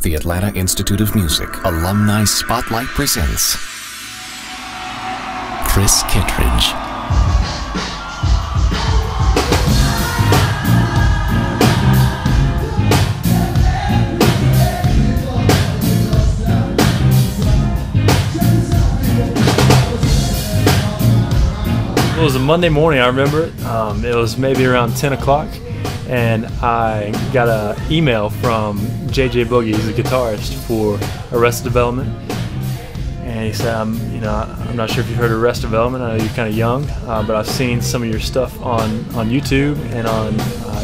The Atlanta Institute of Music Alumni Spotlight presents Chris Kittredge. It was a Monday morning, I remember it. It was maybe around 10 o'clock, and I got an email from JJ Boogie, he's a guitarist for Arrested Development. And he said, I'm not sure if you've heard of Arrested Development. I know you're kind of young, but I've seen some of your stuff on YouTube and on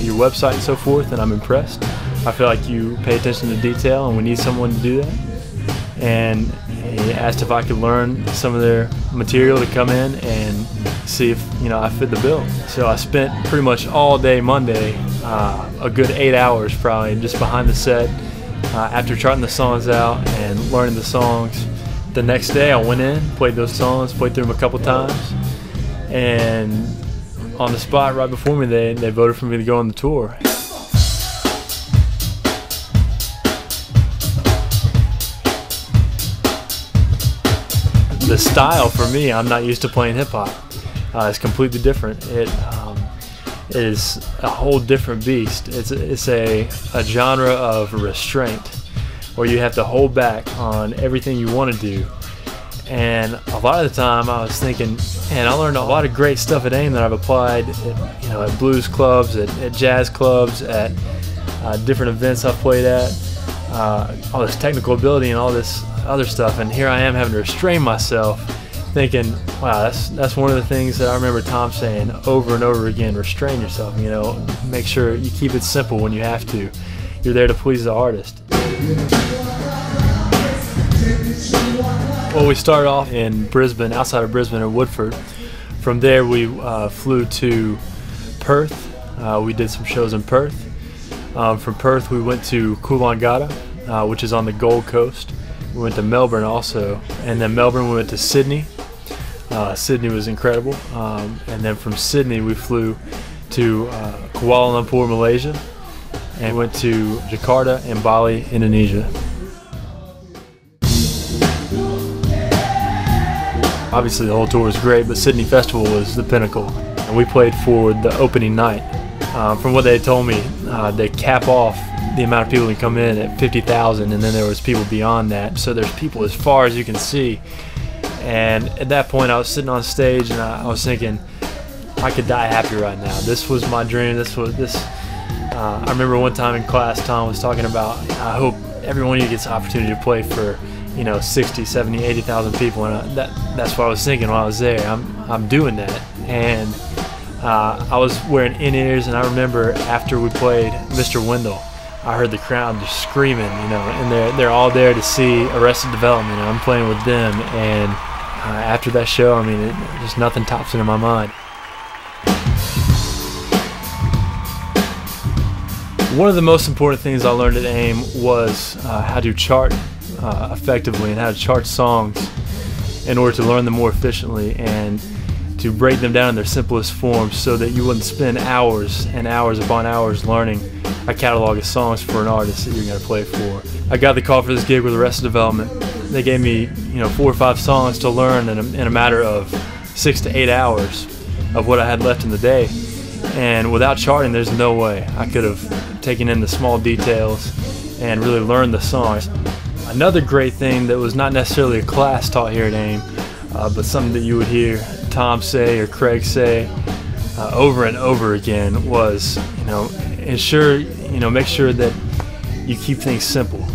your website and so forth, and I'm impressed. I feel like you pay attention to detail, and we need someone to do that. And he asked if I could learn some of their material to come in and see if I fit the bill. So I spent pretty much all day Monday, a good 8 hours probably, just behind the set after charting the songs out and learning the songs. The next day I went in, played those songs, played through them a couple times, and on the spot right before me they voted for me to go on the tour. The style for me, I'm not used to playing hip-hop. It's completely different. It is a whole different beast. It's a genre of restraint where you have to hold back on everything you want to do. And a lot of the time I was thinking, man, I learned a lot of great stuff at AIM that I've applied at blues clubs, at jazz clubs, at different events I've played at, all this technical ability and all this other stuff, and here I am having to restrain myself, thinking, wow, that's one of the things that I remember Tom saying over and over again: restrain yourself. Make sure you keep it simple when you have to. You're there to please the artist. Well, we started off in Brisbane, outside of Brisbane, in Woodford. From there, we flew to Perth. We did some shows in Perth. From Perth, we went to Coolangatta, which is on the Gold Coast. We went to Melbourne also, and then Melbourne we went to Sydney. Sydney was incredible, and then from Sydney we flew to Kuala Lumpur, Malaysia, and went to Jakarta and Bali, Indonesia. Obviously the whole tour was great, but Sydney Festival was the pinnacle, and we played for the opening night. From what they told me, they cap off the amount of people that come in at 50,000, and then there was people beyond that. So there's people as far as you can see. And at that point, I was sitting on stage, and I was thinking, I could die happy right now. This was my dream. I remember one time in class, Tom was talking about, I hope every one of you gets the opportunity to play for 60, 70, 80,000 people, and that's what I was thinking while I was there. I'm doing that. And I was wearing in-ears, and I remember after we played Mr. Wendell, I heard the crowd just screaming, and they're all there to see Arrested Development, and I'm playing with them. And after that show, just nothing tops it in my mind. One of the most important things I learned at AIM was how to chart effectively and how to chart songs in order to learn them more efficiently and to break them down in their simplest forms so that you wouldn't spend hours and hours upon hours learning a catalog of songs for an artist that you're going to play for. I got the call for this gig with Arrested Development. They gave me 4 or 5 songs to learn in a matter of 6 to 8 hours of what I had left in the day. And without charting, there's no way I could have taken in the small details and really learned the songs. Another great thing that was not necessarily a class taught here at AIM, but something that you would hear Tom say or Craig say over and over again was, make sure that you keep things simple,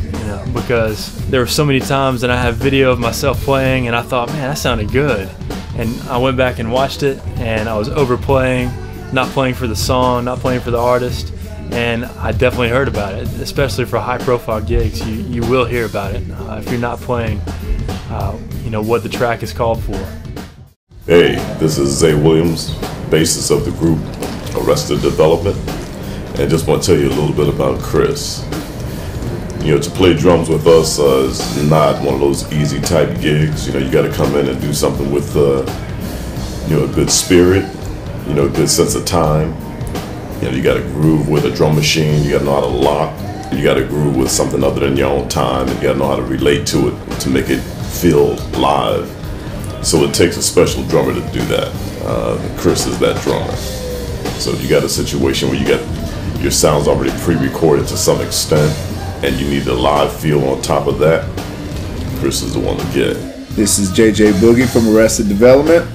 because there were so many times that I have video of myself playing and I thought, man, that sounded good. And I went back and watched it and I was overplaying, not playing for the song, not playing for the artist, and I definitely heard about it, especially for high-profile gigs. You will hear about it if you're not playing, what the track is called for. Hey, this is Zay Williams, bassist of the group Arrested Development, and just want to tell you a little bit about Chris. To play drums with us is not one of those easy type gigs. You got to come in and do something with a good spirit, a good sense of time. You got to groove with a drum machine. You got to know how to lock. You got to groove with something other than your own time, and you got to know how to relate to it to make it feel live. So it takes a special drummer to do that. Chris is that drummer. So if you got a situation where you got your sounds already pre-recorded to some extent, and you need the live feel on top of that, Chris is the one to get. This is JJ Boogie from Arrested Development.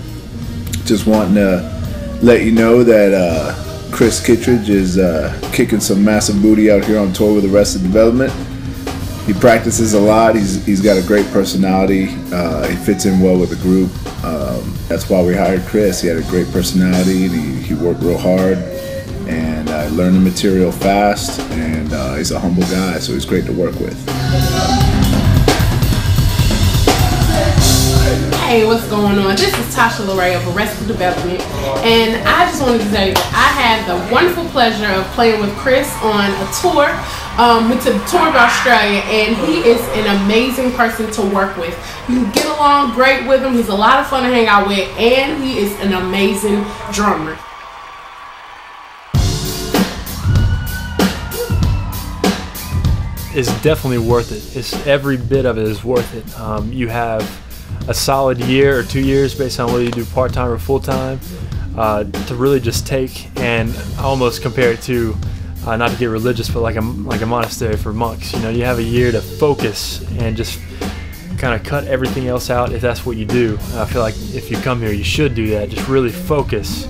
Just wanting to let you know that Chris Kittredge is kicking some massive booty out here on tour with Arrested Development. He practices a lot. He's got a great personality. He fits in well with the group. That's why we hired Chris. He had a great personality, and he worked real hard, and learned the material fast, and he's a humble guy, so he's great to work with. Hey, what's going on? This is Tasha Lorray of Arrested Development, and I just wanted to tell you that I had the wonderful pleasure of playing with Chris on a tour. We took a tour of Australia, and he is an amazing person to work with. You get along great with him. He's a lot of fun to hang out with, and he is an amazing drummer. It's definitely worth it. It's every bit of it is worth it. You have a solid year or 2 years based on whether you do part-time or full-time to really just take and almost compare it to not to get religious, but like a monastery for monks. You know, you have a year to focus and just kind of cut everything else out if that's what you do. I feel like if you come here, you should do that. Just really focus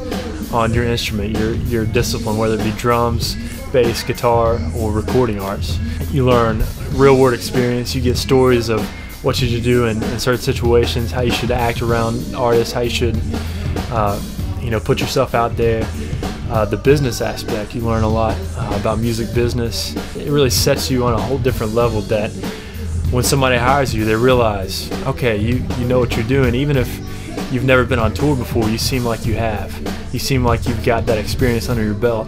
on your instrument, your discipline, whether it be drums, bass, guitar, or recording arts. You learn real-world experience. You get stories of what you should do in certain situations, how you should act around artists, how you should put yourself out there. The business aspect, you learn a lot about music business. It really sets you on a whole different level that when somebody hires you, they realize, okay, you know what you're doing. Even if you've never been on tour before, you seem like you have. You seem like you've got that experience under your belt.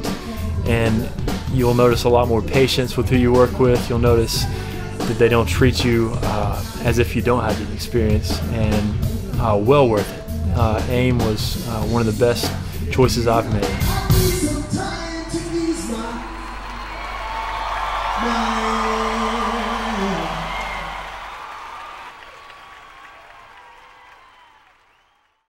And you'll notice a lot more patience with who you work with. You'll notice that they don't treat you as if you don't have the experience, and well worth it. AIM was one of the best choices I've made.